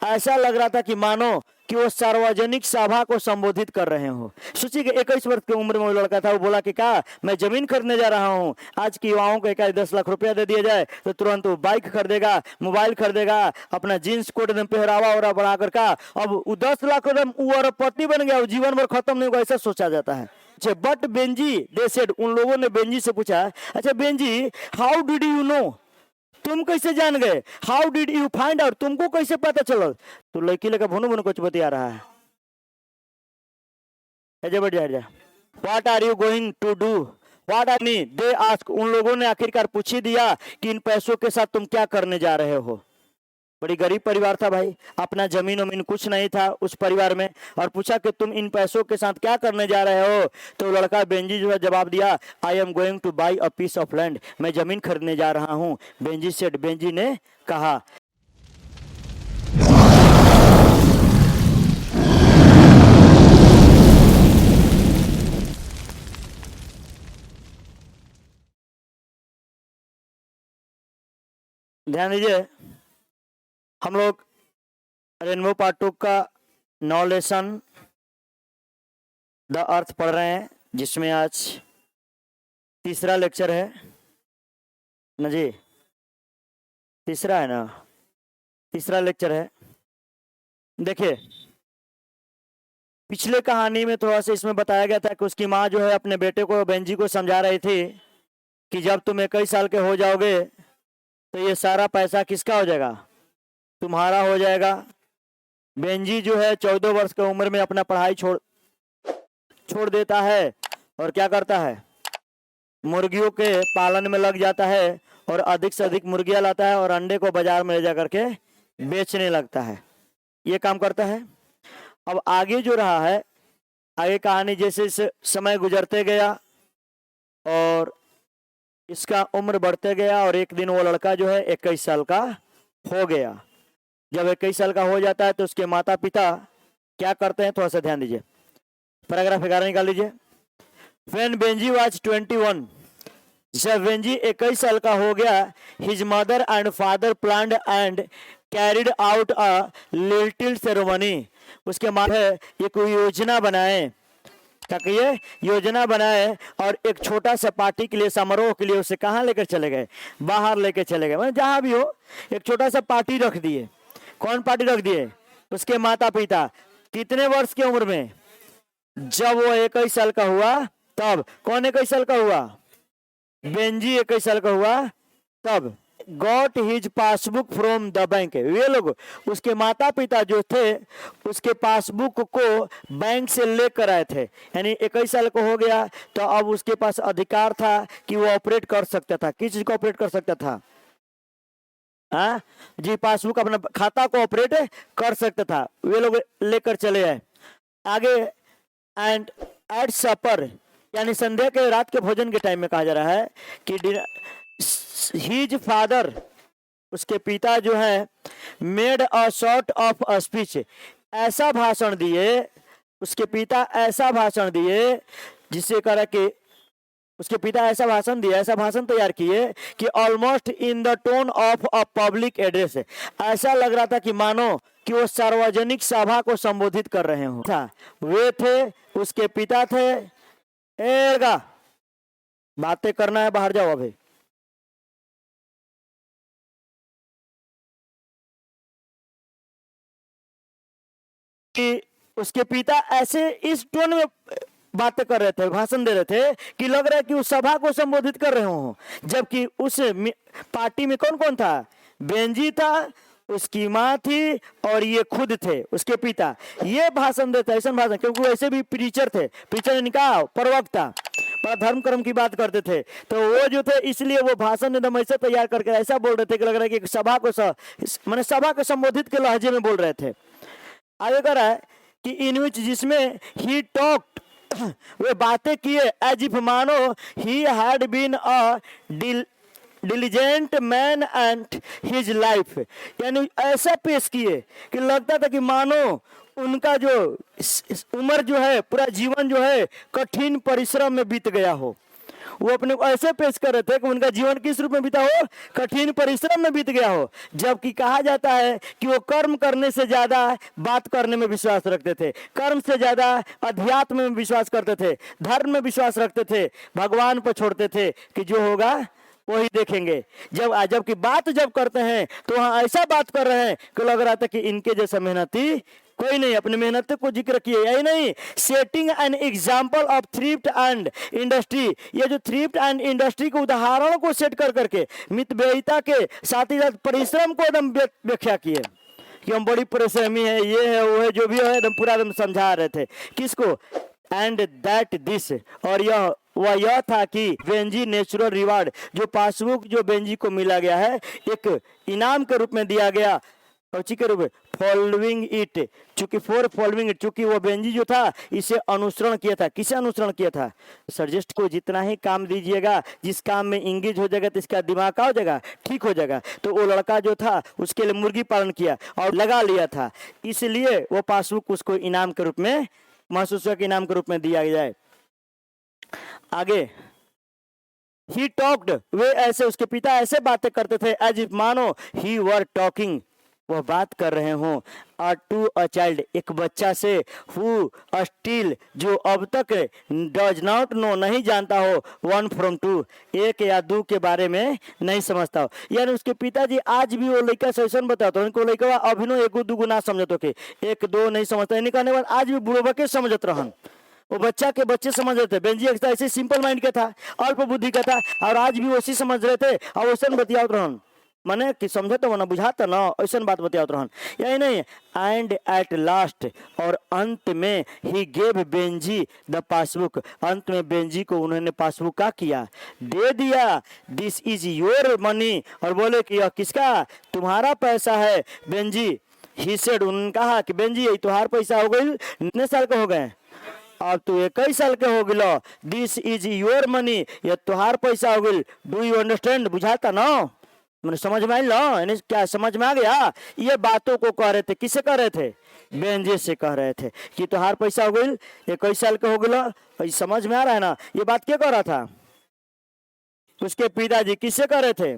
ऐसा लग रहा था कि मानो कि वो सार्वजनिक सभा को संबोधित कर रहे हो। सोचिए कि 21 वर्ष की उम्र में वो लड़का था, वो बोला कि क्या मैं जमीन खरीदने जा रहा हूँ। आज की युवाओं को 10 लाख रुपया दे दिया जाए तो तुरंत वो बाइक खरीदेगा, मोबाइल खरीदेगा, अपना जींस कोट एकदम पहरावा और बढ़ा कर का अब वो 10 लाख एकदम वो अरबपति बन गया, वो जीवन भर खत्म नहीं होगा, ऐसा सोचा जाता है। अच्छा, बट बेंजी दे सेड, उन लोगों ने बेंजी से पूछा, अच्छा Benji how did you know, तुम कैसे जान गए, how did you find out, तुमको कैसे पता चलो। तो लड़की लगा भुनु भुनु कुछ बतिया रहा है। What are you going to do, what are me they ask, उन लोगों ने आखिरकार पूछ ही दिया कि इन पैसों के साथ तुम क्या करने जा रहे हो। बड़ी गरीब परिवार था भाई, अपना जमीन वमीन कुछ नहीं था उस परिवार में, और पूछा कि तुम इन पैसों के साथ क्या करने जा रहे हो। तो लड़का बेंजी जो है जवाब दिया, I am going to buy a piece of land, मैं जमीन खरीदने जा रहा हूँ। बेंजी सेड, बेंजी ने कहा। ध्यान दीजिए, हम लोग रेनबो पार्ट 2 का 9 लेसन द अर्थ पढ़ रहे हैं, जिसमें आज तीसरा लेक्चर है ना जी, तीसरा है ना, तीसरा लेक्चर है। देखिए पिछले कहानी में थोड़ा सा इसमें बताया गया था कि उसकी माँ जो है अपने बेटे को, बेंजी को समझा रही थी कि जब तुम 21 साल के हो जाओगे तो ये सारा पैसा किसका हो जाएगा, तुम्हारा हो जाएगा। बेंजी जो है 14 वर्ष की उम्र में अपना पढ़ाई छोड़ देता है और क्या करता है, मुर्गियों के पालन में लग जाता है और अधिक से अधिक मुर्गियां लाता है और अंडे को बाजार में ले जा करके बेचने लगता है, ये काम करता है। अब आगे जो रहा है, आगे कहानी जैसे समय गुजरते गया और इसका उम्र बढ़ते गया और एक दिन वो लड़का जो है 21 साल का हो गया। जब 21 साल का हो जाता है तो उसके माता पिता क्या करते हैं, थोड़ा सा ध्यान दीजिए, पैराग्राफ 11 निकाल लीजिए। When बेंजी was 21, जब बेंजी 21 साल का हो गया, his mother and father planned and carried out a little ceremony, उसके माँ है ये कोई योजना बनाए, ताकि ये योजना बनाए और एक छोटा सा पार्टी के लिए, समारोह के लिए उसे कहाँ लेकर चले गए, बाहर लेकर चले गए, मतलब जहाँ भी हो एक छोटा सा पार्टी रख दिए। कौन पार्टी रख दिए, उसके माता पिता। कितने वर्ष की उम्र में, जब वो 21 साल का हुआ तब। कौन 21 साल का हुआ, बेंजी 21 साल का हुआ तब। Got his passbook from the bank, वे लोग उसके माता पिता जो थे उसके पासबुक को बैंक से लेकर आए थे, यानी 21 साल को हो गया तो अब उसके पास अधिकार था कि वो ऑपरेट कर सकता था। किस चीज को ऑपरेट कर सकता था, हाँ जी, पासबुक, अपना खाता को ऑपरेट कर सकता था। वे लोग लेकर चले आए। आगे एंड एट सपर, यानी संध्या के रात के भोजन के टाइम में कहा जा रहा है कि हिज फादर, उसके पिता जो है, made a sort of a speech, ऐसा भाषण दिए, उसके पिता ऐसा भाषण दिए जिससे करा कि उसके पिता ऐसा भाषण दिया, ऐसा भाषण तैयार किए कि almost in the tone of a public address, ऐसा लग रहा था कि मानो कि वो सार्वजनिक सभा को संबोधित कर रहे हो। था वे थे, उसके पिता थे। एगा बातें करना है, बाहर जाओ अभी। कि उसके पिता ऐसे इस टोन में बातें कर रहे थे, भाषण दे रहे थे कि लग रहा है कि उस सभा को संबोधित कर रहे हो, जबकि उस पार्टी में कौन कौन था, बेंजी था, उसकी माँ थी और ये खुद थे उसके पिता। ये भाषण देते, ऐसा भाषण, क्योंकि वैसे भी प्रीचर थे, प्रीचर ने कहा प्रवक्ता, बड़ा धर्म कर्म की बात करते थे, तो वो जो थे इसलिए वो भाषण एकदम ऐसे तैयार करके ऐसा बोल रहे थे कि लग रहा है कि सभा को मैंने सभा को संबोधित के लहजे में बोल रहे थे। आगे कर रहा है कि इन विच, जिसमें ही टॉक्ड, वे बातें किए, एज इफ मानो he had been a diligent man and his life, यानी ऐसा पेश किए कि लगता था कि मानो उनका जो उम्र जो है, पूरा जीवन जो है कठिन परिश्रम में बीत गया हो। वो अपने को ऐसे पेश कर रहे थे कि उनका जीवन किस रूप में बीता हो, कठिन परिश्रम में बीत गया हो। जबकि कहा जाता है कि वो कर्म करने से ज्यादा बात करने में विश्वास रखते थे, कर्म से ज्यादा अध्यात्म में विश्वास करते थे, धर्म में विश्वास रखते थे, भगवान पर छोड़ते थे कि जो होगा वही देखेंगे। जबकि बात जब करते हैं तो वहां ऐसा बात कर रहे हैं कि लग रहा था कि इनके जैसा मेहनती कोई नहीं। अपनी मेहनत को जिक्र किए, यही नहीं, setting an example of thrift and industry, ये जो थ्रिफ्ट एंड इंडस्ट्री के उदाहरणों को सेट कर करके मितव्ययिता के साथ ही साथ परिश्रम को एकदम व्याख्या किए कि हम बड़ी परिश्रमी है, ये है वो है, जो भी है एकदम पूरा एकदम समझा रहे थे किसको। एंड दैट दिस, और यह था कि बेंजी नेचुरल रिवार्ड, जो पासबुक जो बेंजी को मिला गया है एक इनाम के रूप में दिया गया, कौची के रूप में, फॉलोइंग इट, चूंकि फॉर फॉलोइंग इट, चूंकि वो बेंजी जो था इसे अनुसरण किया था। किसे अनुसरण किया था? सर्जिस्ट को जितना ही काम दीजिएगा, जिस काम में इंगेज हो जाएगा तो इसका दिमाग का हो जाएगा, ठीक हो जाएगा। तो वो लड़का जो था उसके लिए मुर्गी पालन किया और लगा लिया था, इसलिए वो पासबुक उसको इनाम के रूप में, महसूस के इनाम के रूप में दिया जाए। आगे ही टॉक्ड, वे ऐसे, उसके पिता ऐसे बातें करते थे एज इफ मानो ही वर टॉकिंग, वह बात कर रहे हों टू अ चाइल्ड, एक बच्चा से, हु स्टिल, जो अब तक डज नॉट नो, नहीं जानता हो, वन फ्रॉम टू, एक या दो के बारे में नहीं समझता हो। यानी उसके पिताजी आज भी वो लड़का से ऐसा बताते हो, उनको लड़का अभिनव एगो दूगो ना समझते के, एक दो नहीं समझता, नहीं करने के बाद आज भी बुढ़ो के समझत रहन, वो बच्चा के बच्चे समझ रहे थे। बेंजी ऐसे सिंपल माइंड का था, अल्प बुद्धि का था, और आज भी वैसी समझ रहे थे और वैसे बतियात रहन, माने कि समझते हो ना, बुझाता ना, ऐसा बात बतियात रहन। यही नहीं, एंड एट लास्ट, और अंत में, he gave Benji the passbook, अंत में बेंजी को उन्होंने पासबुक का किया, दे दिया, दिस इज योर मनी, और बोले कि यह किसका, तुम्हारा पैसा है बेंजी। ही सेड, उन्होंने कहा कि बेंजी ये तुम्हारा पैसा हो गई, कितने साल के हो गए, अब तू 21 साल के हो गिलो, दिस इज योर मनी, ये तुहार पैसा हो गई, डू यू अंडरस्टैंड, बुझाता ना, मैंने समझ में आई लो, क्या समझ में आ गया। ये बातों को कह रहे थे, किसे कह रहे थे, बेंजे से कह रहे थे कि तुहार पैसा हो गई, 21 साल के हो गिलो, समझ में आ रहा है ना। ये बात क्या कह रहा था, उसके पिताजी किससे कह रहे थे,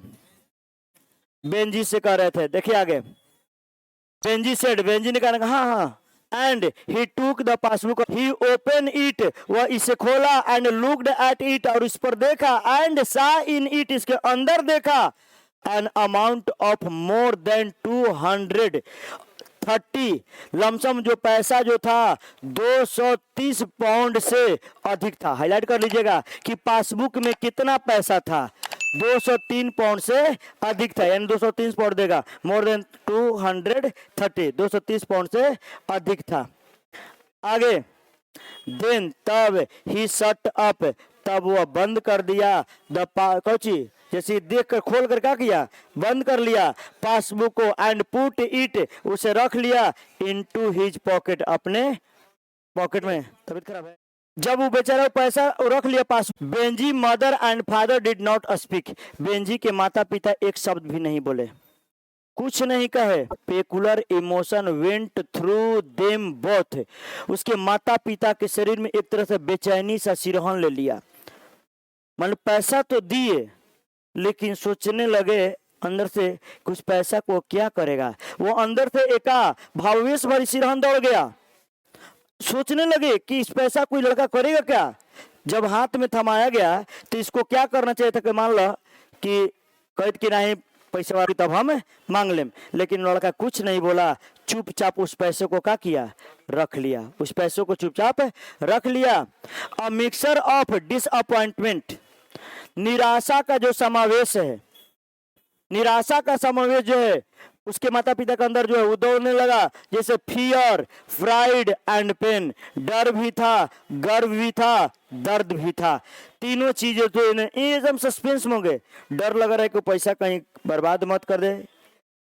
बेंजी से कह रहे थे। देखिए आगे, बेंजी सेड, बेंजी ने कहा हाँ हाँ, and he took the passbook, he opened it, वह इसे खोला, and looked at it, और इस पर देखा, and saw in it, इसके अंदर देखा, an amount of more than 230, lump sum जो पैसा जो था 230 पाउंड से अधिक था। हाईलाइट कर लीजिएगा कि पासबुक में कितना पैसा था, 203 पाउंड से अधिक था, यानी 230 पाउंड देगा, मोर देन 230, 230 पाउंड से अधिक था। आगे, देन, तब, ही शट अप, तब वह बंद कर दिया, द कौची, जैसे देख कर खोल कर क्या किया, बंद कर लिया, पासबुक को, एंड पुट इट, उसे रख लिया, इनटू हिज पॉकेट, अपने पॉकेट में। तबीयत खराब है, जब वो बेचारा पैसा रख लिया पास। Benjy mother and father did not speak, Benjy के माता पिता एक शब्द भी नहीं बोले, कुछ नहीं कहे। Peculiar emotion went through them both, उसके माता पिता के शरीर में एक तरह से बेचैनी सा सिरहन ले लिया। मतलब पैसा तो दिए, लेकिन सोचने लगे अंदर से कुछ पैसा को क्या करेगा। वो अंदर से एका भावेश भरी सिरहन दौड़ गया, सोचने लगे कि इस पैसा कोई लड़का करेगा क्या। जब हाथ में थमाया गया तो इसको क्या करना चाहिए था कि मान लो कि कैद की नहीं पैसा वाली तब हम मांग लें, लेकिन लड़का कुछ नहीं बोला, चुपचाप उस पैसे को क्या किया, रख लिया, उस पैसे को चुपचाप रख लिया। अ मिक्सचर ऑफ डिसअपॉइंटमेंट, निराशा का जो समावेश है, निराशा का समावेश जो है उसके माता पिता के अंदर जो है वो दौड़ने लगा, जैसे फियर, फ्राइड एंड पेन, डर भी था, गर्व भी था, दर्द भी था, तीनों चीजें तो एकदम सस्पेंस में हो गए। डर लग रहा है कि पैसा कहीं बर्बाद मत कर दे,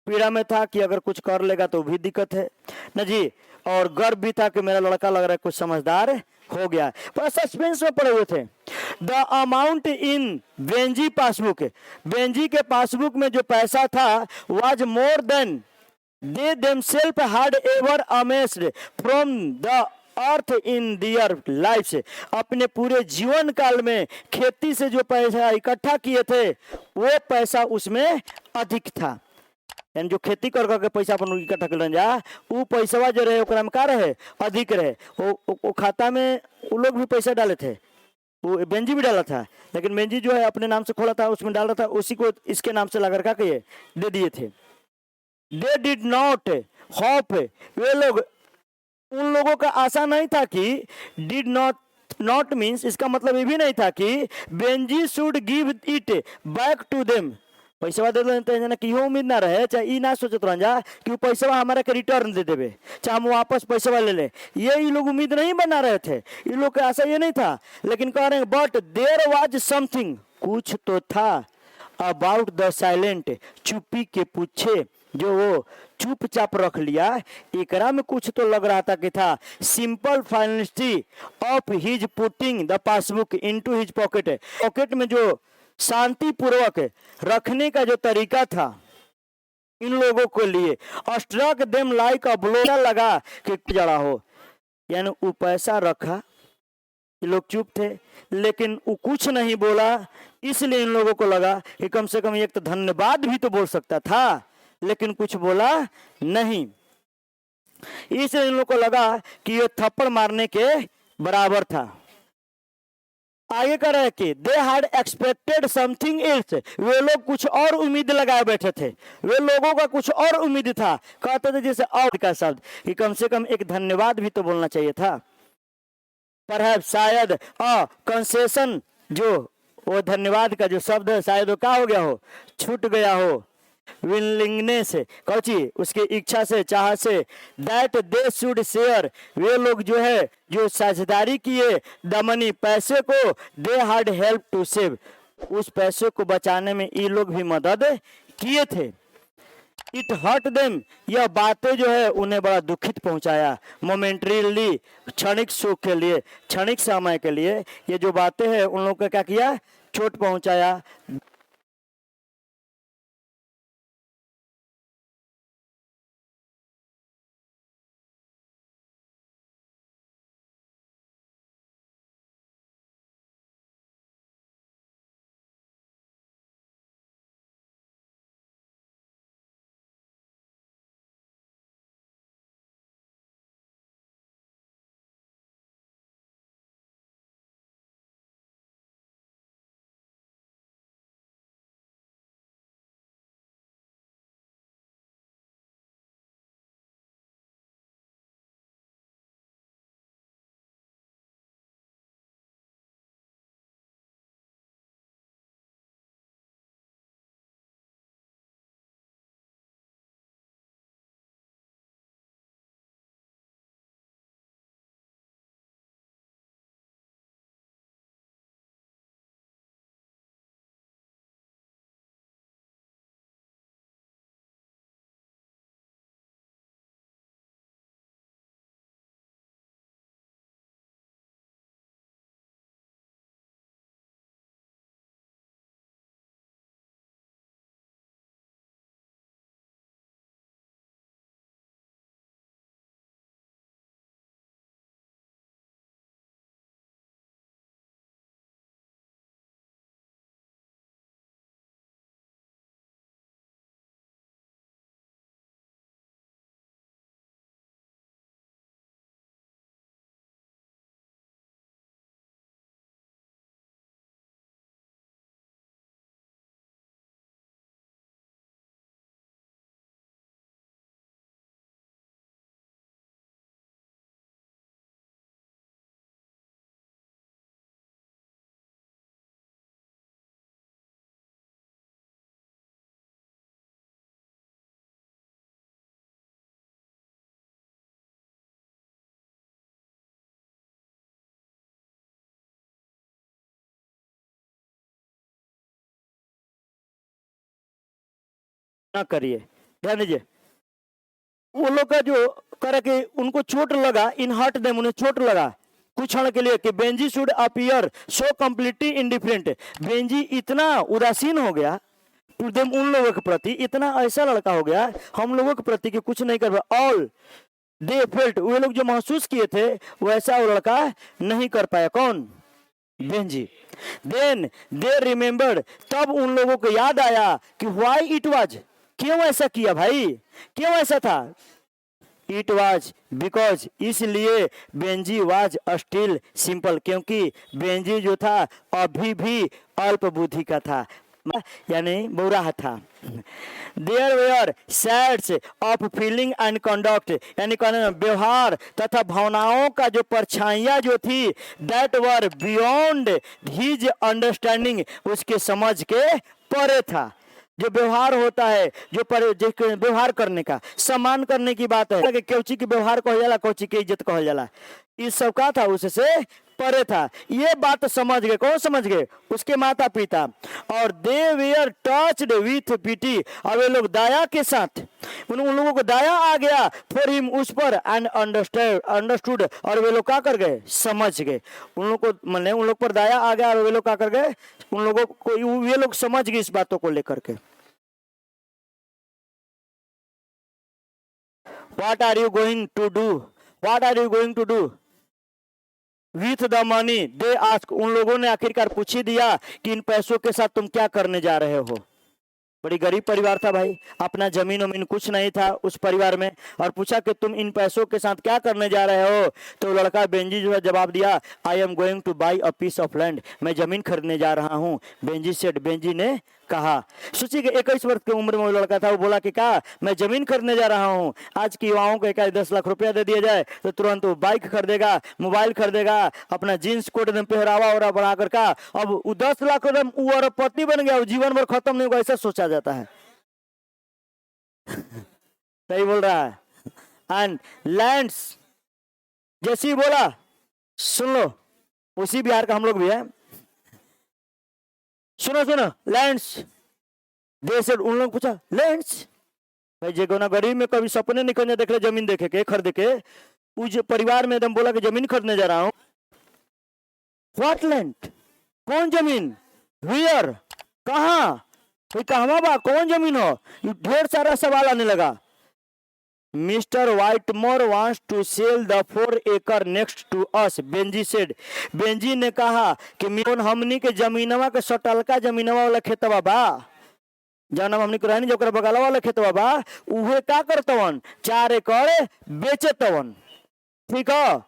पीड़ा में था कि अगर कुछ कर लेगा तो भी दिक्कत है न जी, और गर्व भी था कि मेरा लड़का लग रहा है कुछ समझदार हो गया, पर सस्पेंस में पड़े हुए थे। The amount in Benji passbook, Benji के पासबुक में जो पैसा था was more than they themselves had ever amassed from the earth in their life से, अपने पूरे जीवन काल में खेती से जो पैसा इकट्ठा किए थे वो पैसा उसमें अधिक था। यानी जो खेती कर करके पैसा अपन इकट्ठा कर जा वो पैसा जो रहे ओकरा में का रहे अधिक रहे। वो खाता में वो लोग भी पैसा डाले थे, वो बेंजी भी डाला था, लेकिन बेंजी जो है अपने नाम से खोला था उसमें डाल रहा था, उसी को इसके नाम से लगा के ये दे दिए थे। दे डिड नॉट होप, वे लोग उन लोगों का आशा नहीं था कि डिड नॉट मीन्स इसका मतलब ये भी नहीं था कि Benji should give it back to them, पैसा दे देते कि इहो उम्मीद ना रहे, चाहे ई ना सोचत रह जा कि वो पैसा हमारा के रिटर्न दे देवे, चाहे हम वापस पैसा ले ले, ये लोग उम्मीद नहीं बना रहे थे, इन लोग का आशा ये नहीं था। लेकिन कह रहे हैं बट देयर वाज समथिंग, कुछ तो था, अबाउट द साइलेंट, चुप्पी के पूछे जो वो चुपचाप रख लिया, एकरा में कुछ तो लग रहा था कि था। Simple finality of his putting the passbook into his pocket, pocket में जो शांति पूर्वक रखने का जो तरीका था इन लोगों के लिए, struck them like a blow, लगा कि जड़ा हो, यानी वो पैसा रखा, ये लोग चुप थे लेकिन वो कुछ नहीं बोला, इसलिए इन लोगों को लगा कि कम से कम एक तो धन्यवाद भी तो बोल सकता था, लेकिन कुछ बोला नहीं। इसलिए इन लोगों को लगा कि ये थप्पड़ मारने के बराबर था। आगे कर रहे कि they had expected something else, वे लोग कुछ और उम्मीद लगाए बैठे थे, वे लोगों का कुछ और उम्मीद था। कहते थे जैसे और का शब्द कि कम से कम एक धन्यवाद भी तो बोलना चाहिए था। पर शायद कंसेशन, जो वो धन्यवाद का जो शब्द है शायद वो क्या हो गया हो, छूट गया हो, विलिंगनेस कौची उसकी इच्छा से, चाह से, दैट दे शुड शेयर, वे लोग जो है जो साझेदारी किए द मनी, पैसे को, they had help to save, उस पैसे को बचाने में ये लोग भी मदद किए थे। इट हर्ट देम, यह बातें जो है उन्हें बड़ा दुखित पहुंचाया, मोमेंटरीली, क्षणिक सुख के लिए, क्षणिक समय के लिए ये जो बातें हैं उन लोगों को क्या किया, चोट पहुंचाया। ना करिए, ध्यान दीजिए, वो लोग का जो करे कि उनको चोट लगा, इन हर्ट देम, उन्हें चोट लगा कुछ क्षण के लिए कि Benji should appear so completely indifferent, Benji इतना उदासीन हो गया टू देम, उन लोगों के प्रति इतना ऐसा लड़का हो गया हम लोगों के प्रति कि कुछ नहीं कर पाया। ऑल दे फेल्ट, वे लोग जो महसूस किए थे वैसा वो लड़का नहीं कर पाया। कौन? बेंजी। देन दे रिमेम्बर्ड, तब उन लोगों को याद आया कि व्हाई इट वाज, क्यों ऐसा किया भाई, क्यों ऐसा था। इट वाज बिकॉज, इसलिए बेंजी वाज स्टिल सिंपल, क्योंकि बेंजी जो था अभी भी अल्प बुद्धि का था, यानी बुरा था। There were shades of feeling and conduct, यानी व्यवहार तथा भावनाओं का जो परछाइयां जो थी, that were beyond his understanding, उसके समझ के परे था। जो व्यवहार होता है, जो व्यवहार करने का, सम्मान करने की बात है कि कोची के व्यवहार कहल जाला, कोची के इज्जत कहल जाला, इस सब का था, उससे परे था। ये बात समझ गए। कौन समझ गए? उसके माता पिता। और दे वेयर टच्ड विथ पिटी, और वे लोग दया के साथ, उन लोगों को दया आ गया फॉर हिम, उस पर, एंड अंडरस्टूड, और वे लोग क्या कर गए? समझ गए। उन लोग को मैंने उन लोग पर दया आ गया और वे लोग क्या कर गए? उन लोगों को, वे लोग समझ गए इस बातों को लेकर के। What are you going to do? What are you going to do with the money? They ask, उन लोगों ने आखिरकार पूछ ही दिया कि इन पैसों के साथ तुम क्या करने जा रहे हो। बड़ी गरीब परिवार था भाई, अपना जमीन वमीन कुछ नहीं था उस परिवार में, और पूछा कि तुम इन पैसों के साथ क्या करने जा रहे हो। तो लड़का बेंजी जो है जवाब दिया, I am going to buy a piece of land, मैं जमीन खरीदने जा रहा हूँ। बेंजी सेड, बेंजी ने कहा। सोचिए कि 21 वर्ष की उम्र में वो लड़का था, वो बोला कि क्या मैं जमीन खरीदने जा रहा हूँ। आज की युवाओं को 10 लाख रुपया दे दिया जाए तो तुरंत वो बाइक खरीदेगा, मोबाइल खरीदेगा, अपना जींस कोट एकदम पहरावा और बढ़ाकर का, अब वो 10 लाख एकदम वो अरबपति बन गया, जीवन भर खत्म नहीं होगा, ऐसा सोचा जाता है। सही बोल रहा है। एंड लैंड्स, जैसे ही बोला, सुन लो, उसी बिहार का हम लोग भी है, सुनो सुनो, लैंड्स, देश, उन लोग पूछा लैंड्स, भाई जे ना गरीब में कभी सपने नहीं करने देख ले जमीन देखे के, खरीद के, उस परिवार में एकदम बोला कि जमीन खरीदने जा रहा हूं। व्हाट लैंड, कौन जमीन, वेयर, कहां, कहवा बा, कौन जमीन हो, ढेर सारा सवाल आने लगा। Mister Whitmore wants to sell the 4 acre next to us, Benjy said, Benjy ने कहा कि हमनी के जमीनवा के सटलका जमीनवा वाला खेतवा बा, जानम हमनी रहनी जो बगलवा वाला खेतवा बा, उहे का करतवन, 4 एकड़ बेचतवन। ठीक है।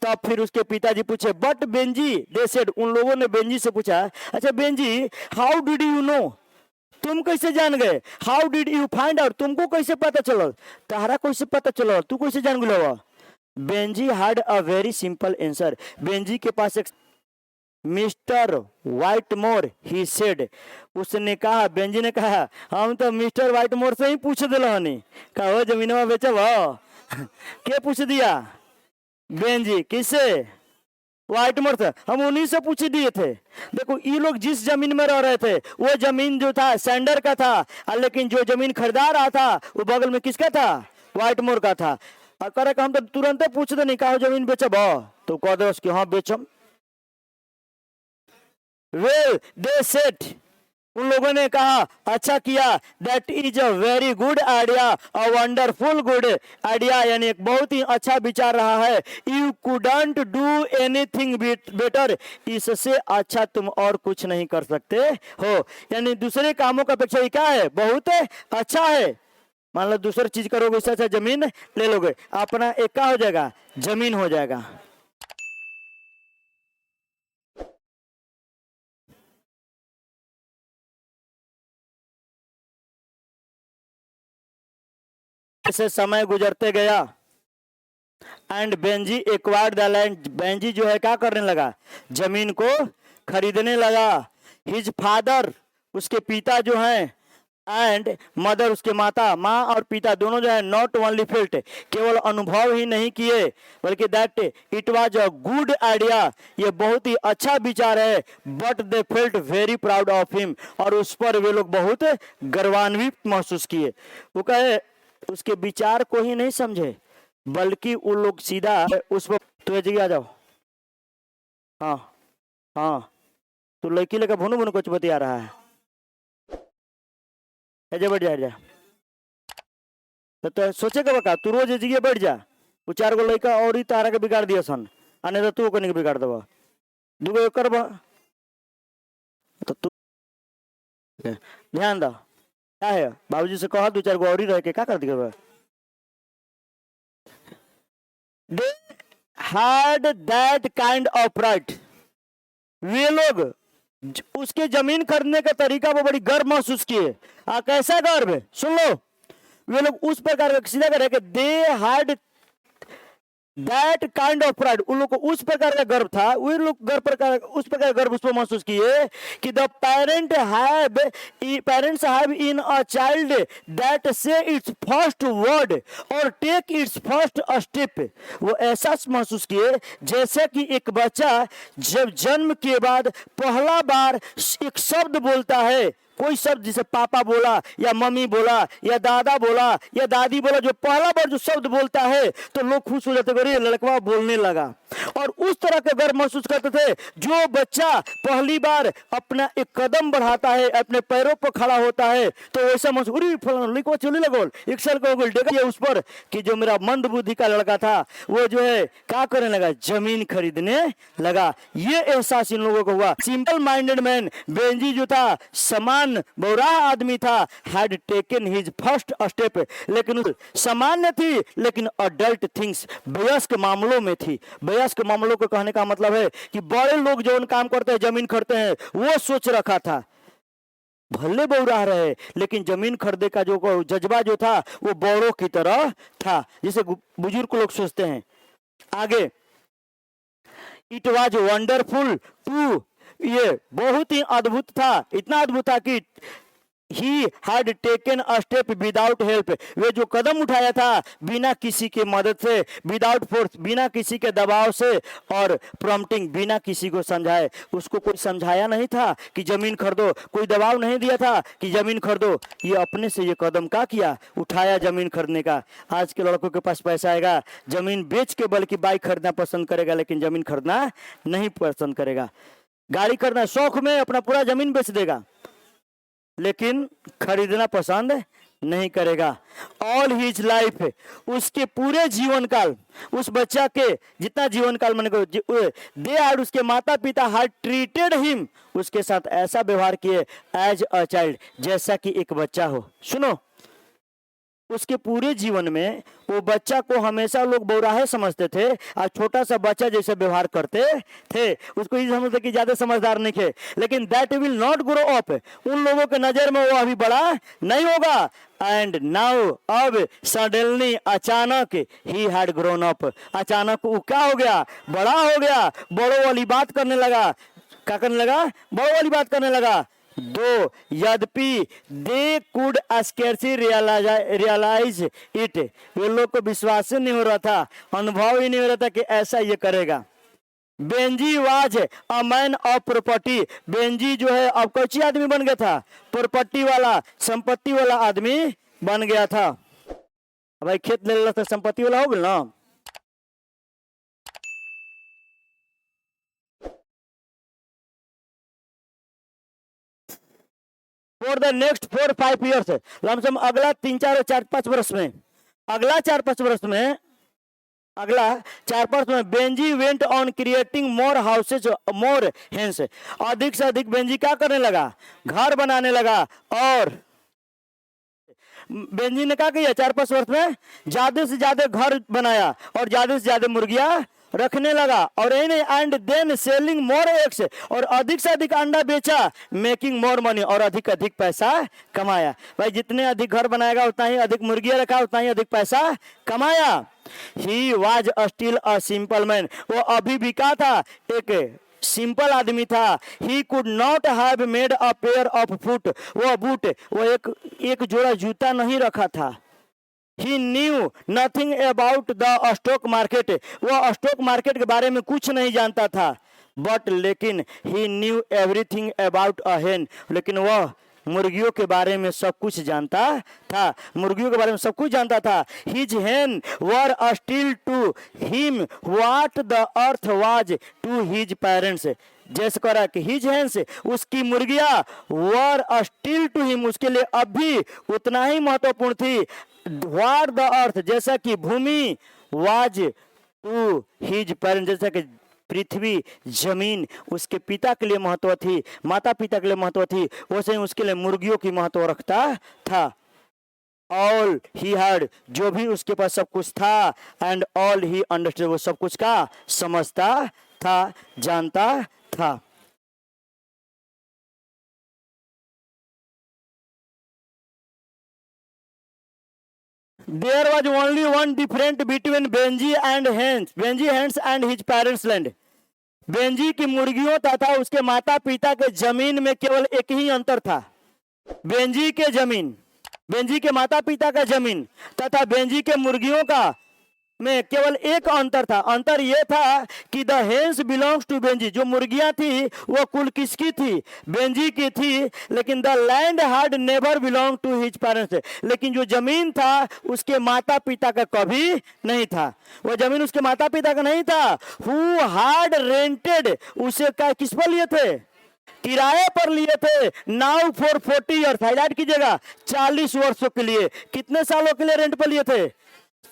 तब फिर उसके पिताजी पूछे, बट बेंजी, दे सेड, उन लोगों ने बेंजी से पूछा, अच्छा Benji, how did you know, तुम कैसे जान गए, how did you find out, तुमको कैसे पता चलो, तारा कैसे पता चलो, तू कैसे जान गया। Benji had a very simple answer, Benji के पास एक, मिस्टर वाइटमोर ही सेड, उसने कहा, बेंजी ने कहा, हम तो मिस्टर वाइटमोर से ही पूछ दिल, कहो जमीनवा बेचब, के पूछ दिया, बेंजी, किससे, वाइटमोर था, हम उन्हीं से पूछ दिए थे। देखो ये लोग जिस जमीन में रह रहे थे वो जमीन जो था सेंडर का था, लेकिन जो जमीन खरीदा रहा था वो बगल में किसका था, वाइटमोर का था। और करे हम तो तुरंत पूछ दे, नहीं कहा जमीन बेचब, तो कह दो कि हाँ बेचम। वेल दे सेट, उन लोगों ने कहा, अच्छा किया, that is a very good idea, a wonderful good idea, यानी एक बहुत ही अच्छा विचार रहा है। You couldn't do anything better, इससे अच्छा तुम और कुछ नहीं कर सकते हो, यानी दूसरे कामों का अपेक्षा क्या है, बहुत अच्छा है। मान लो दूसरी चीज करोगे, इससे अच्छा जमीन ले लोगे, अपना एक क्या हो जाएगा, जमीन हो जाएगा। ऐसे समय गुजरते गया, and Benji acquired the land, Benji जो है क्या करने लगा, जमीन को खरीदने लगा। हिज फादर, उसके पिता जो हैं, एंड मदर, उसके माता, माँ और पिता दोनों जो है, नॉट ओनली फेल्ट, केवल अनुभव ही नहीं किए, बल्कि that it was a good idea, ये बहुत ही अच्छा विचार है, but they felt very proud of him, और उस पर वे लोग बहुत गर्वान्वित महसूस किए। वो कहे उसके विचार को ही नहीं समझे, बल्कि उन लोग सीधा उस पर, तो जगह आ जाओ, हाँ हाँ, तो लड़की लेकर भुनु भुनु कुछ बतिया रहा है, बैठ जा, तो सोचेगा बका, तू रोज जगह बैठ जा, वो 4 गो लड़का और ही तारा के बिगाड़ दिया सन, आने तो तू कने बिगाड़ देबा, दूगो करबा तो तू ध्यान दा। क्या है बाबूजी से कहा 2-4 गो और ही रह के क्या कर दिया। They had that kind of right. वे लोग उसके जमीन खरीदने का तरीका वो बड़ी गर्व महसूस किए। कैसा गर्व है सुन लो, वे लोग उस प्रकार का सीधा कर they had that kind of pride, उन लोग को उस प्रकार का गर्व था, वे लोग उस प्रकार का गर्व उस पर महसूस किए कि the parents have in a child that से इट्स फर्स्ट वर्ड और टेक इट्स फर्स्ट स्टेप। वो ऐसा महसूस किए जैसे कि एक बच्चा जब जन्म के बाद पहला बार एक शब्द बोलता है, कोई शब्द जिसे पापा बोला या मम्मी बोला या दादा बोला या दादी बोला, जो पहला बार जो शब्द बोलता है तो लोग खुश हो जाते, अरे लड़का बोलने लगा। और उस तरह का गर्व महसूस करते थे। जो बच्चा पहली बार अपना एक कदम बढ़ाता है, अपने पैरों पर खड़ा होता है, तो वैसा महसूस चले लगोल 1 साल का डेगा उस पर कि जो मेरा मंद बुद्धि का लड़का था वो जो है क्या करने लगा, जमीन खरीदने लगा। ये एहसास इन लोगों को हुआ। सिंपल माइंडेड मैन बेंजी जो था, समान बौराह आदमी था, had taken his first step, लेकिन सामान्य थी लेकिन अडल्ट थिंग्स वयस्क मामलों में थी। वयस्क मामलों को कहने का मतलब है कि बड़े लोग जो काम करते हैं, जमीन खरीदते हैं, वो सोच रखा था। भले बौराह रहे लेकिन जमीन खरीदे का जो जज्बा जो था वो बौरों की तरह था, जिसे बुजुर्ग लोग सोचते हैं। आगे इट वॉज वंडरफुल टू, ये बहुत ही अद्भुत था, इतना अद्भुत था कि He had taken a step without help, वे जो कदम उठाया था बिना किसी के मदद से, विदाउट फोर्स, बिना किसी के दबाव से, और प्रॉम्प्टिंग, बिना किसी को समझाए। उसको कोई समझाया नहीं था कि जमीन खरीदो, कोई दबाव नहीं दिया था कि जमीन खरीदो, ये अपने से ये कदम क्या किया, उठाया जमीन खरीदने का। आज के लड़कों के पास पैसा आएगा, जमीन बेच के बल्कि बाइक खरीदना पसंद करेगा, लेकिन जमीन खरीदना नहीं पसंद करेगा। गाड़ी खरीदना शौक में अपना पूरा जमीन बेच देगा, लेकिन खरीदना पसंद नहीं करेगा। ऑल हिज लाइफ, उसके पूरे जीवन काल, उस बच्चा के जितना जीवन काल मैंने दे आर, उसके माता पिता हैड ट्रीटेड हिम, उसके साथ ऐसा व्यवहार किए एज अ चाइल्ड, जैसा कि एक बच्चा हो। सुनो, उसके पूरे जीवन में वो बच्चा को हमेशा लोग बौराहे समझते थे और छोटा सा बच्चा जैसे व्यवहार करते थे, उसको ये समझते कि ज्यादा समझदार नहीं थे। लेकिन that will not grow up, उन लोगों के नजर में वो अभी बड़ा नहीं होगा। एंड नाउ, अब सडनली, अचानक, ही हैड ग्रोन अप, अचानक वो क्या हो गया, बड़ा हो गया, बड़ों वाली बात करने लगा। क्या करने लगा, बड़ों वाली बात करने लगा। दो, यद्यपि they could scarcely realise it, वे लोग को विश्वास नहीं हो रहा था, अनुभव ही नहीं हो रहा था कि ऐसा ये करेगा। Benji was a man of property, Benji जो है अब कैसी आदमी बन गया था, प्रॉपर्टी वाला, संपत्ति वाला आदमी बन गया था। भाई खेत ले ला था, संपत्ति वाला हो गया ना। For the next 4-5 years, lump sum अगला 3-4-5 वर्ष में, अगला 4-5 वर्ष में, अगला 4-5 में Benji went on creating more houses more hence, अधिक से अधिक बेंजी क्या करने लगा, घर बनाने लगा। और बेंजी ने क्या किया, 4-5 वर्ष में ज्यादा से ज्यादा घर बनाया और ज्यादा से ज्यादा मुर्गियां रखने लगा। और and then selling more eggs, और अधिक से अधिक अंडा बेचा, मेकिंग मोर मनी, और अधिक अधिक पैसा कमाया। भाई जितने अधिक घर बनाएगा उतना ही अधिक मुर्गियां रखा, उतना ही अधिक पैसा कमाया। He was still a simple man, वो अभी भी क्या था, एक सिंपल आदमी था। He could not have made a pair of foot, वो एक जोड़ा जूता नहीं रखा था। He knew nothing about the stock market, वो स्टॉक मार्केट के बारे में कुछ नहीं जानता था। बट लेकिन he knew everything about a hen, लेकिन वह मुर्गियों के बारे में सब कुछ जानता था, मुर्गियों के बारे में सब कुछ जानता था। His hen were still to him what the earth was to his parents, जैसे करा कि हिज हैंस, उसकी मुर्गियां, वर स्टिल टू हिम, उसके लिए अब भी उतना ही महत्वपूर्ण थी। व्हाट द अर्थ, जैसा कि भूमि, वाज टू हिज पेरेंट्स, जैसे कि पृथ्वी जमीन उसके पिता के लिए महत्व थी, माता पिता के लिए महत्व थी, वैसे ही उसके लिए मुर्गियों की महत्व रखता था। ऑल ही हैड, जो भी उसके पास सब कुछ था, एंड ऑल ही अंडरस्टूड, वो सब कुछ का समझता था, जानता था। There was only one difference between Benji and Hans. Benji Hans and his parents' land. Benji की मुर्गियों तथा उसके माता पिता के जमीन में केवल एक ही अंतर था। बेंजी के जमीन, बेंजी के माता पिता का जमीन तथा बेंजी के मुर्गियों का में केवल एक अंतर था। अंतर यह था कि the hens belongs to Benji, जो मुर्गियां थी वो कुल किसकी थी? बेंजी की थी। लेकिन the land had never belong to his parents, लेकिन जो जमीन था उसके माता पिता का कभी नहीं था। वो जमीन उसके माता पिता का नहीं था। हु हैड रेंटेड, उसे क्या किस पर लिए थे? किराए पर लिए थे। नाउ फॉर 40 ईयर्स, हाईलाइट कीजिएगा, 40 वर्षों के लिए। कितने सालों के लिए रेंट पर लिए थे?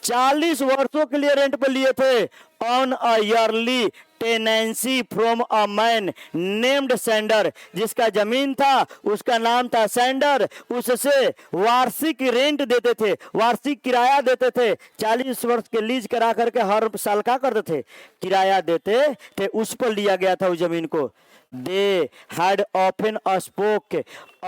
40 वर्षों के लिए रेंट पर लिए थे। On a yearly tenancy from a man named sender, जिसका जमीन था उसका नाम था सेंडर, उससे वार्षिक रेंट देते थे, वार्षिक किराया देते थे। 40 वर्ष के लीज करा करके हर साल क्या करते थे? किराया देते थे। उस पर लिया गया था उस जमीन को। They had often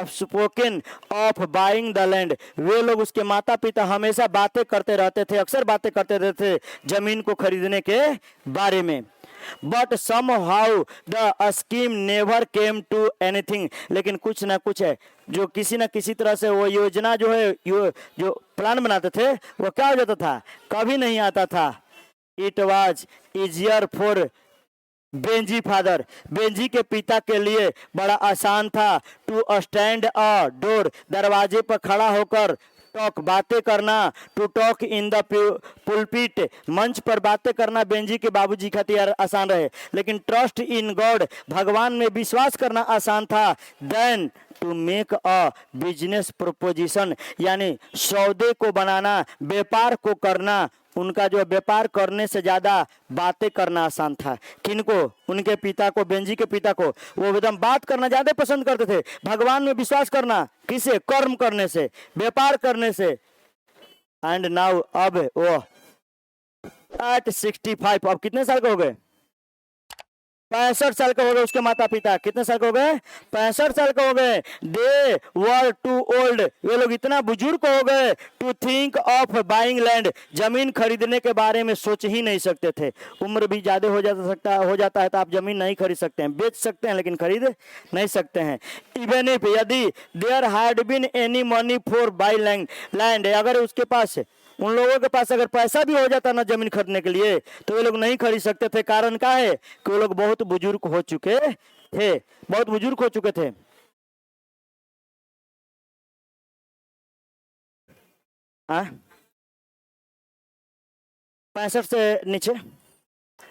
spoken of buying the land, वे लोग उसके माता पिता हमेशा बातें करते रहते थे, अक्सर बातें करते रहते थे जमीन को खरीदने के बारे में। But somehow the scheme never came to anything, लेकिन कुछ ना कुछ है जो किसी ना किसी तरह से वो योजना जो है जो प्लान बनाते थे वो क्या हो जाता था? कभी नहीं आता था। It was easier for Benji father, Benji के पिता के लिए बड़ा आसान था। टू स्टैंड अ डोर, दरवाजे पर खड़ा होकर टॉक, बातें करना। To talk in the pulpit, मंच पर बातें करना बेंजी के बाबूजी खातिर आसान रहे। लेकिन ट्रस्ट इन गॉड, भगवान में विश्वास करना आसान था। Than to make a business proposition, यानी सौदे को बनाना, व्यापार को करना, उनका जो व्यापार करने से ज्यादा बातें करना आसान था। किनको? उनके पिता को, बेंजी के पिता को। वो एकदम बात करना ज्यादा पसंद करते थे। भगवान में विश्वास करना किसे? कर्म करने से, व्यापार करने से। एंड नाउ, अब वो एट 65, अब कितने साल के हो गए? 65 साल के हो गए उसके माता पिता। कितने साल के हो गए? 65 साल के हो गए। दे वर टू ओल्ड, वे लोग इतना बुजुर्ग हो गए। To think of buying land, जमीन खरीदने के बारे में सोच ही नहीं सकते थे। उम्र भी ज्यादा हो जाता है तो आप जमीन नहीं खरीद सकते हैं, बेच सकते हैं लेकिन खरीद नहीं सकते हैं। इवन इफ, यदि there had been any money for buy land, अगर उसके पास, उन लोगों के पास अगर पैसा भी हो जाता ना जमीन खरीदने के लिए तो वे लोग नहीं खरीद सकते थे। कारण क्या है? कि वो लोग बहुत बुजुर्ग हो चुके थे, बहुत बुजुर्ग हो चुके थे। हाँ, 65 से नीचे,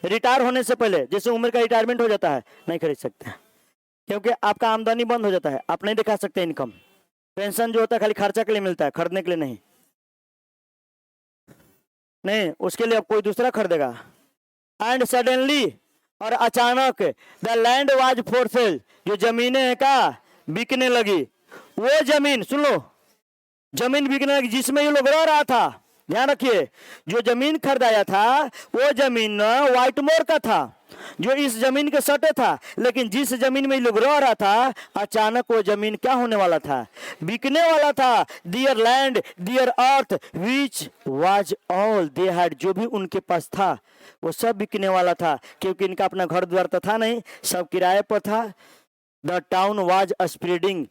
रिटायर होने से पहले, जैसे उम्र का रिटायरमेंट हो जाता है, नहीं खरीद सकते क्योंकि आपका आमदनी बंद हो जाता है, आप नहीं दिखा सकते इनकम। पेंशन जो होता है खाली खर्चा के लिए मिलता है, खरीदने के लिए नहीं। नहीं, उसके लिए अब कोई दूसरा खरीदेगा। एंड सडनली, और अचानक, the land was for sale, जो जमीनें है का बिकने लगी। वो जमीन, सुन लो, जमीन बिकने लगी जिसमें ये लोग रह रहा था। ध्यान रखिए, जो जमीन खरीदाया था वो जमीन व्हाइटमोर का था, जो इस जमीन के सटे था। लेकिन जिस जमीन में लोग रह रहा था, अचानक वो जमीन क्या होने वाला था? बिकने वाला था। Their land, their earth which was all they had, जो भी उनके पास था वो सब बिकने वाला था, क्योंकि इनका अपना घर द्वार तो था नहीं, सब किराए पर था। द टाउन वाज स्प्रेडिंग,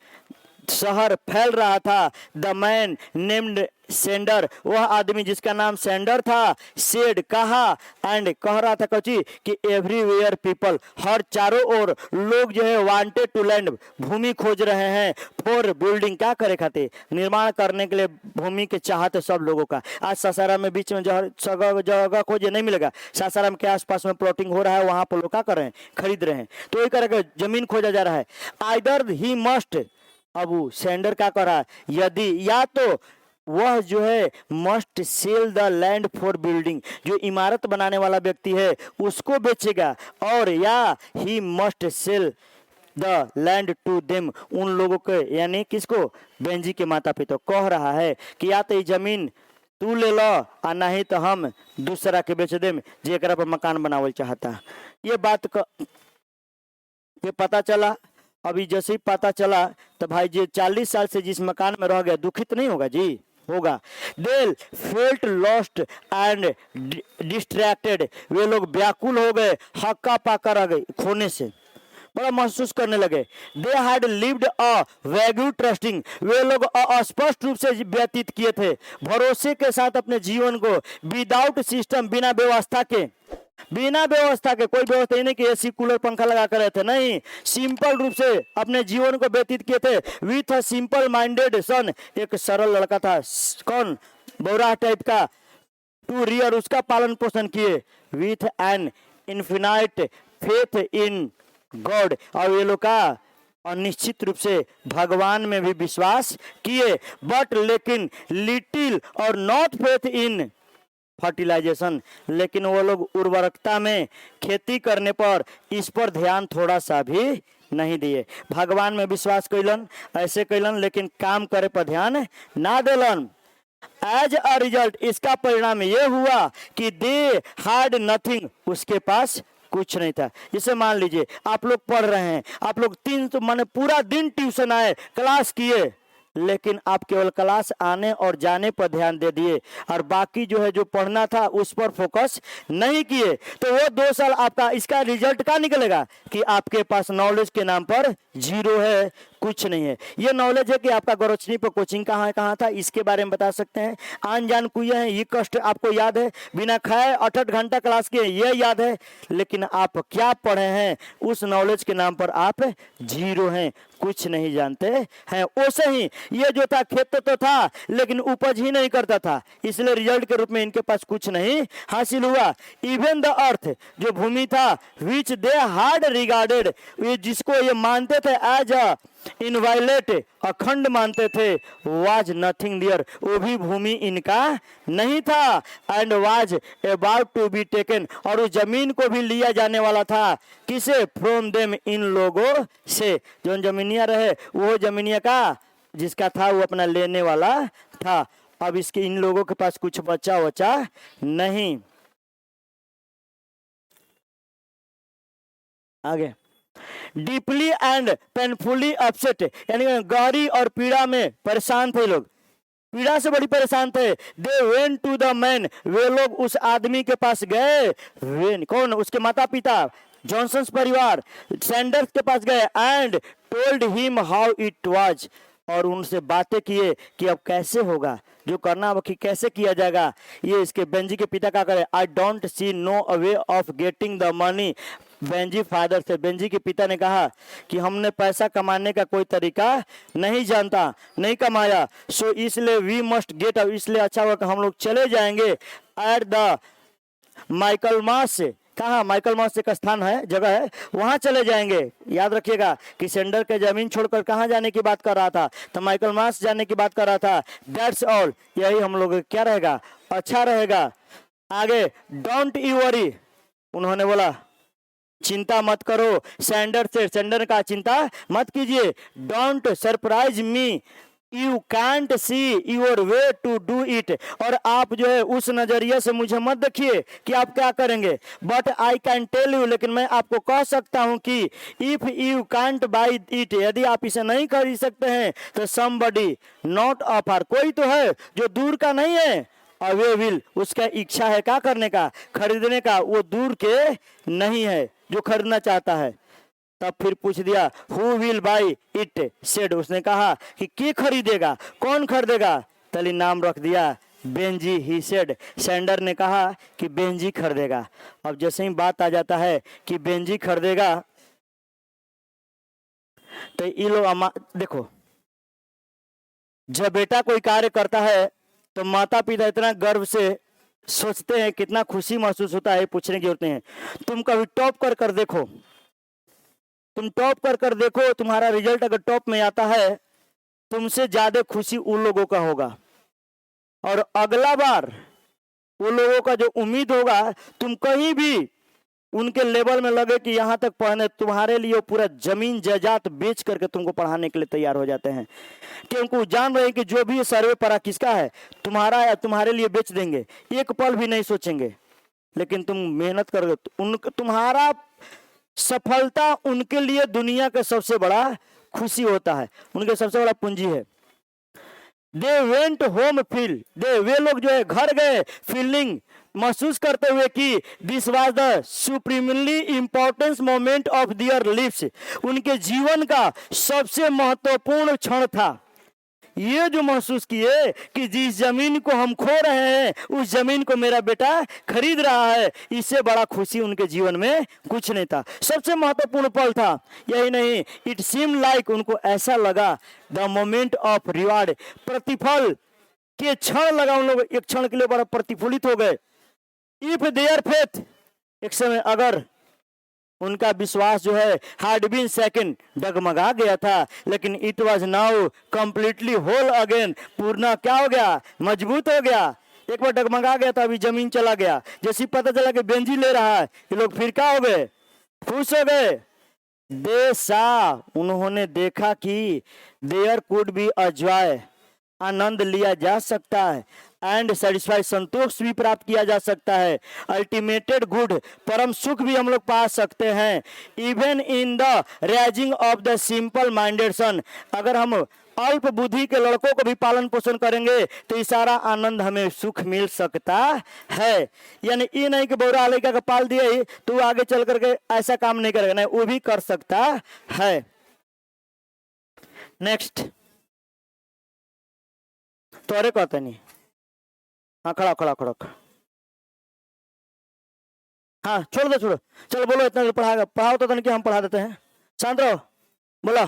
शहर फैल रहा था। द मैन नेम्ड सेंडर, वह आदमी जिसका नाम सेंडर था, सेड कहा, एंड कह रहा था कची कि एवरीवेयर पीपल, हर चारों ओर लोग जो है वांटेड टू लैंड, भूमि खोज रहे हैं। फॉर बिल्डिंग, क्या करे खाते? निर्माण करने के लिए भूमि के चाहते सब लोगों का। आज सासाराम में बीच में जगह खोजे नहीं मिलेगा, सासाराम के आसपास में प्लॉटिंग हो रहा है, वहां पर लोग क्या कर रहे हैं? खरीद रहे हैं। तो ये करके जमीन खोजा जा रहा है। आइदर ही मस्ट, अब सेंडर क्या कर रहा है? यदि, या तो वह जो है must sell the land for building, जो इमारत बनाने वाला व्यक्ति है उसको बेचेगा, और या he must sell the land to them, उन लोगों के, यानी किसको, बेंजी के माता पिता कह रहा है कि या तो ये जमीन तू ले लो और नहीं तो हम दूसरा के बेच देम जेकरा पर मकान बनावल चाहता। ये बात का ये पता चला, अभी जैसे ही पता चला तो भाई जी 40 साल से जिस मकान में रह गया दुखित नहीं होगा जी, होगा। They felt lost and distracted, वे लोग व्याकुल हो गए, हक्का पाका रह गए, खोने से बड़ा महसूस करने लगे। They had lived a vague trusting, वे लोग अस्पष्ट रूप से व्यतीत किए थे भरोसे के साथ अपने जीवन को, विदाउट सिस्टम, बिना व्यवस्था के, बिना व्यवस्था के, कोई व्यवस्था ही नहीं कि एसी कूलर पंखा लगा कर रहे थे, नहीं, सिंपल रूप से अपने जीवन को व्यतीत किए थे। विथ अ सिंपल माइंडेड सन, एक सरल लड़का था, कौन, बौरा टाइप का, टू रियर, उसका पालन पोषण किए। With an infinite faith in God, और ये लोग का और निश्चित रूप से भगवान में भी विश्वास किए। बट लेकिन लिटिल और नॉट फेथ इन फर्टिलाइजेशन, लेकिन वो लोग उर्वरकता में, खेती करने पर, इस पर ध्यान थोड़ा सा भी नहीं दिए। भगवान में विश्वास कैलन, ऐसे कैलन, लेकिन काम करे पर ध्यान ना देलन। एज अ रिजल्ट, इसका परिणाम ये हुआ कि दे हैड नथिंग, उसके पास कुछ नहीं था। जैसे मान लीजिए आप लोग पढ़ रहे हैं, आप लोग माने पूरा दिन ट्यूशन आए, क्लास किए, लेकिन आप केवल क्लास आने और जाने पर ध्यान दे दिए और बाकी जो है जो पढ़ना था उस पर फोकस नहीं किए, तो वो 2 साल आपका, इसका रिजल्ट क्या निकलेगा कि आपके पास नॉलेज के नाम पर जीरो है, कुछ नहीं है। ये नॉलेज है कि आपका गौरचनी पर कोचिंग कहाँ था, इसके बारे में बता सकते हैं। आन जान कुएं हैं, ये कष्ट आपको याद है, बिना खाए 8-8 घंटा क्लास किए, ये याद है, लेकिन आप क्या पढ़े हैं, उस नॉलेज के नाम पर आप जीरो हैं, कुछ नहीं जानते हैं। वैसे ही ये जो था खेत तो था लेकिन उपज ही नहीं करता था, इसलिए रिजल्ट के रूप में इनके पास कुछ नहीं हासिल हुआ। इवन द अर्थ, जो भूमि था, विच दे हार्ड रिगार्डेड, जिसको ये मानते थे एज अ इनवायलेट, अखंड मानते थे, वाज नथिंग देयर, वो भी भूमि इनका नहीं था। And was about to be taken, और उस जमीन को भी लिया जाने वाला था, किसे, फ्रॉम देम, इन लोगों से, जो जमीनिया रहे वो जमीनिया का जिसका था वो अपना लेने वाला था। अब इसके इन लोगों के पास कुछ बचा वचा नहीं। आगे, डीपली एंड पेनफुली अपसेट, यानी गहरी और पीड़ा में परेशान थे लोग, पीड़ा से बड़ी परेशान थे। They went to the man, वे लोग उस आदमी के पास गए, कौन, उसके माता पिता, जॉनसन्स परिवार, सैंडर्स के पास गए, and told him how it was, और उनसे बातें किए कि अब कैसे होगा, जो करना वो कैसे किया जाएगा। ये इसके बेंजी के पिता क्या करे, I don't see no a way of getting the money. Benji father से, बेंजी के पिता ने कहा कि हमने पैसा कमाने का कोई तरीका नहीं जानता, नहीं कमाया, सो इसलिए वी मस्ट गेट, अब इसलिए अच्छा होगा कि हम लोग चले जाएंगे एट द माइकल मास, कहाँ, माइकल मास एक स्थान है, जगह है, वहां चले जाएंगे। याद रखिएगा कि सेंडर के जमीन छोड़कर कहाँ जाने की बात कर रहा था, तो माइकल मास जाने की बात कर रहा था। दैट्स ऑल, यही हम लोग क्या रहेगा, अच्छा रहेगा। आगे, डोंट यू वरी, उन्होंने बोला चिंता मत करो, सैंडर से, सैंडर का चिंता मत कीजिए। Don't surprise me, you can't see your way to do it, और आप जो है उस नजरिए से मुझे मत देखिए कि आप क्या करेंगे। But I can tell you, लेकिन मैं आपको कह सकता हूं कि if you can't buy it, यदि आप इसे नहीं खरीद सकते हैं तो समबडी नॉट ऑफर, कोई तो है जो दूर का नहीं है, अवे विल, उसका इच्छा है क्या करने का, खरीदने का, वो दूर के नहीं है जो खरीदना चाहता है। तब फिर पूछ दिया who will by it, said, उसने कहा कि के खरीदेगा, कौन खरीदेगा, तली नाम रख दिया बेंजी, ही सेड, सैंडर ने कहा कि बेंजी खरीदेगा। अब जैसे ही बात आ जाता है कि बेंजी खरीदेगा तो ये लोग, देखो जब बेटा कोई कार्य करता है तो माता पिता इतना गर्व से सोचते हैं, कितना खुशी महसूस होता है, पूछने की जरूरत नहीं है। तुम कभी टॉप कर देखो, तुम टॉप कर देखो, तुम्हारा रिजल्ट अगर टॉप में आता है, तुमसे ज्यादा खुशी उन लोगों का होगा और अगला बार वो लोगों का जो उम्मीद होगा, तुम कहीं भी उनके लेवल में लगे कि यहाँ तक पढ़ने, तुम्हारे लिए पूरा जमीन जायदाद बेच करके तुमको पढ़ाने के लिए तैयार हो जाते हैं, क्योंकि वो जान रहे हैं कि जो भी सर्वे पढ़ा किसका है, तुम्हारा या तुम्हारे लिए बेच देंगे, एक पल भी नहीं सोचेंगे। लेकिन तुम मेहनत करोगे, तुम्हारा सफलता उनके लिए दुनिया का सबसे बड़ा खुशी होता है, उनके सबसे बड़ा पूंजी है। दे वेंट होम फील, वे लोग जो है घर गए फीलिंग महसूस करते हुए कि this was the supremely important moment of their lives, उनके जीवन का सबसे महत्वपूर्ण क्षण था। ये जो महसूस किए कि जिस जमीन को हम खो रहे हैं उस जमीन को मेरा बेटा खरीद रहा है, इससे बड़ा खुशी उनके जीवन में कुछ नहीं था, सबसे महत्वपूर्ण पल था। यही नहीं, इट सीम लाइक, उनको ऐसा लगा द मोमेंट ऑफ रिवार्ड, प्रतिफल के क्षण लगा, उन लोग एक क्षण के लिए बड़ा प्रतिफलित हो गए। इफ देयर फेथ, एक समय अगर उनका विश्वास जो है हार्ड बीन सेकंड, डगमगा गया था, लेकिन it was now completely whole again, पूर्ण क्या हो गया, मजबूत हो गया। एक बार डगमगा गया था, अभी जमीन चला गया, जैसे पता चला कि बेंजी ले रहा है, ये लोग फिर क्या हो गए, खुश हो गए। दे सा, उन्होंने देखा कि there could be a joy, आनंद लिया जा सकता है, एंड सेटिस्फाई, संतोष भी प्राप्त किया जा सकता है, अल्टीमेटेड गुड, परम सुख भी हम लोग पा सकते हैं, even in the raising of the simple minded son, अगर हम अल्प बुद्धि के लड़कों को भी पालन पोषण करेंगे तो ये सारा आनंद हमें सुख मिल सकता है। यानी ये नहीं कि बौरा लड़का का पाल दिए तो आगे चल करके ऐसा काम नहीं करेगा, नहीं, वो भी कर सकता है। नेक्स्ट, तोरे कहते नहीं, हाँ खड़ा खड़ा खड़ा, हाँ छोड़ दो, छोड़ो, चलो बोलो, इतना देर पढ़ाएगा, पढ़ाओ तो नहीं कि हम पढ़ा देते हैं, शांत रहो, बोला।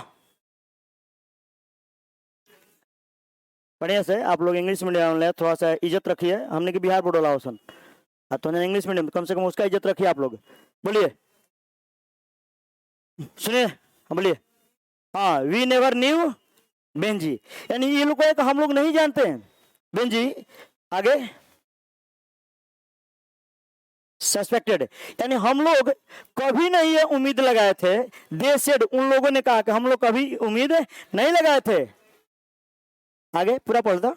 बढ़िया से आप लोग इंग्लिश मीडियम ले, थोड़ा सा इज्जत रखिए, हमने कि बिहार बोर्ड वाला होसन, तो इंग्लिश मीडियम, कम से कम उसका इज्जत रखिए आप लोग। बोलिए, सुनिए, हम बोलिए, हाँ, वी नेवर न्यू बेंजी, यानी ये लोग को हम लोग नहीं जानते हैं बेंजी। आगे, सस्पेक्टेड, यानी हम लोग कभी नहीं ये उम्मीद लगाए थे, दे सेड, उन लोगों ने कहा कि हम लोग कभी उम्मीद नहीं लगाए थे। आगे पूरा पढ़ दो,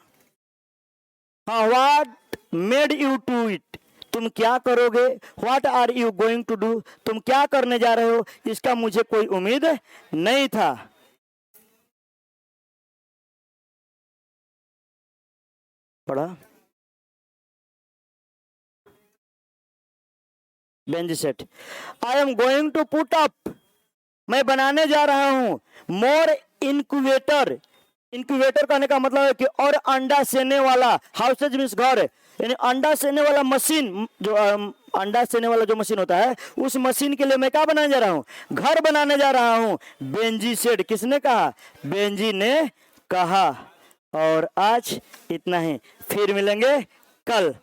हाँ, what made you do it, तुम क्या करोगे, what are you going to do, तुम क्या करने जा रहे हो, इसका मुझे कोई उम्मीद नहीं था। पढ़ा, Benji said, I am going to put up, मैं बनाने जा रहा हूं, मोर इंक्यूबेटर, इंक्यूबेटर कहने का मतलब है कि और अंडा सेने वाला, हाउसेज मीन्स घर, यानी अंडा सेने वाला मशीन, जो अंडा सेने वाला जो मशीन होता है, उस मशीन के लिए मैं क्या बनाने जा रहा हूँ, घर बनाने जा रहा हूँ। बेंजी सेड, किसने कहा, बेंजी ने कहा। और आज इतना ही, फिर मिलेंगे कल।